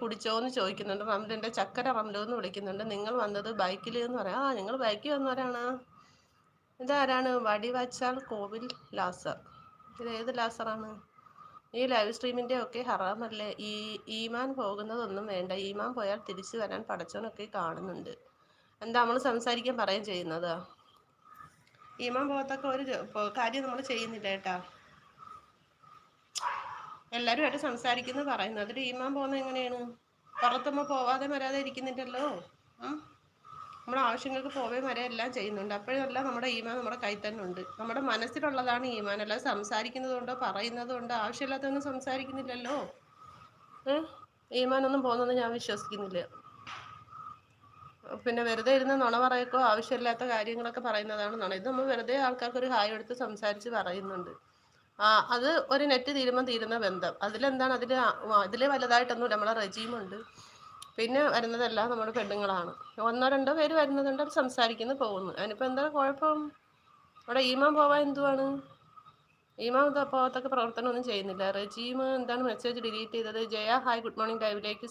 കുടിച്ചോ എന്ന് ചോദിക്കുന്നുണ്ട്. റംലുൻ്റെ ചക്കര റംലു എന്ന് വിളിക്കുന്നുണ്ട്. നിങ്ങൾ വന്നത് ബൈക്കിൽ എന്ന് പറയാം. നിങ്ങൾ ബൈക്കിൽ വന്നവരാണ്. ഇതാരാണ്? വടിവച്ചാൽ കോവിൽ ലാസർ. ഇത് ഏത് ലാസറാണ്? ഈ ലൈവ് സ്ട്രീമിൻ്റെ ഒക്കെ ഹറാമല്ലേ? ഈമാൻ പോകുന്നതൊന്നും വേണ്ട. ഈമാൻ പോയാൽ തിരിച്ചു വരാൻ പടച്ചവനൊക്കെ കാണുന്നുണ്ട്. എന്താ നമ്മൾ സംസാരിക്കാൻ പറയുകയും ചെയ്യുന്നത്? ഈമാൻ പോകത്തൊക്കെ ഒരു കാര്യം നമ്മൾ ചെയ്യുന്നില്ല കേട്ടാ. എല്ലാവരുമായിട്ട് സംസാരിക്കുന്നു പറയുന്നു. അതിൽ ഈമാൻ പോകുന്നത് എങ്ങനെയാണ്? പുറത്തുമ്പോൾ പോവാതെ വരാതെ ഇരിക്കുന്നില്ലല്ലോ. നമ്മുടെ ആവശ്യങ്ങൾക്ക് പോവേ വരെ എല്ലാം ചെയ്യുന്നുണ്ട്. അപ്പോഴെല്ലാം നമ്മുടെ ഈമാൻ നമ്മുടെ കയ്യിൽ തന്നെ ഉണ്ട്. നമ്മുടെ മനസ്സിലുള്ളതാണ് ഈമാൻ. അല്ലാതെ സംസാരിക്കുന്നതുകൊണ്ടോ പറയുന്നതുകൊണ്ടോ ആവശ്യമില്ലാത്തൊന്നും സംസാരിക്കുന്നില്ലല്ലോ. ഈമാനൊന്നും പോകുന്നത് ഞാൻ വിശ്വസിക്കുന്നില്ല. പിന്നെ വെറുതെ ഇരുന്ന് നുണ പറയൊക്കെ ആവശ്യമില്ലാത്ത കാര്യങ്ങളൊക്കെ പറയുന്നതാണ് നുണ. ഇത് നമ്മൾ വെറുതെ ആൾക്കാർക്ക് ഒരു ഹായ് എടുത്ത് സംസാരിച്ച് പറയുന്നുണ്ട്. അത് ഒരു നെറ്റ് തീരുമ്പോൾ തീരുന്ന ബന്ധം. അതിലെന്താണ്? അതിൽ വലുതായിട്ടൊന്നുമില്ല. നമ്മളെ റെജീമുണ്ട്. പിന്നെ വരുന്നതെല്ലാം നമ്മുടെ പെണ്ണുങ്ങളാണ്. 1-2 പേര് വരുന്നതുണ്ട്, അത് സംസാരിക്കുന്നു പോകുന്നു. അതിനിപ്പോൾ എന്താ കുഴപ്പം? അവിടെ ഈമാൻ പോവാൻ എന്തുവാണ്? ഈമാൻ പോകത്തൊക്കെ പ്രവർത്തനമൊന്നും ചെയ്യുന്നില്ല. റെജീം എന്താണ് മെസ്സേജ് ഡിലീറ്റ് ചെയ്തത്? ജയ ഹായ് ഗുഡ് മോർണിംഗ് ലൈവിലേക്ക്